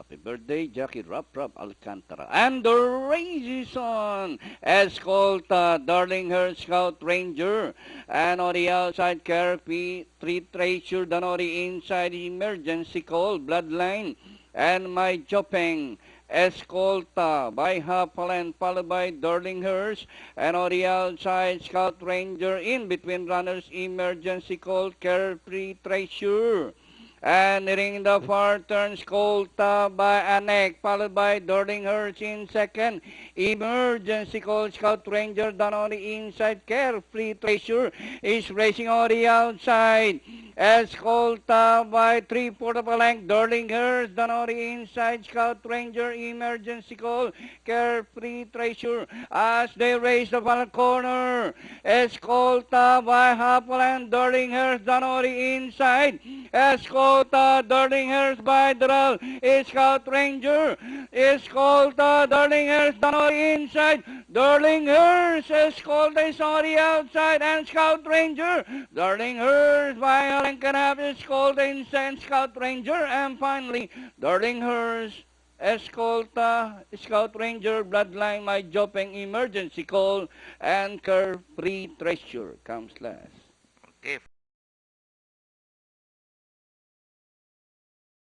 Happy birthday, Jackie Rap Alcantara. And the race is on. Escolta, Darlinghurst Scout Ranger. And on the outside, Carefree, Treasure. Then on the inside, Emergency Call, Bloodline. And My Jopeng. Escolta by Hapalan, followed by Darlinghurst. And on the outside, Scout Ranger. In between runners, Emergency Call, Carefree, Treasure. And nearing the far turn, Escolta by Anek, followed by Darlinghurst in second. Emergency Call, Scout Ranger down on the inside. Carefree Treasure is racing on the outside. Escolta by 3/4 of a length. Darlinghurst down on the inside. Scout Ranger, Emergency Call, Carefree Treasure as they race the final corner. Escolta by Hapalan, Darlinghurst down on the inside. Escolta, Darlinghurst by Dural, Scout Ranger. Escolta, Darlinghurst down on the inside. Darlinghurst, Escolta is on the outside, and Scout Ranger. Darlinghurst by a length and a half, Escolta inside, Scout Ranger, and finally Darlinghurst, Escolta, Scout Ranger, Bloodline, My Jopeng, Emergency Call, and Carefree Treasure comes last. Okay.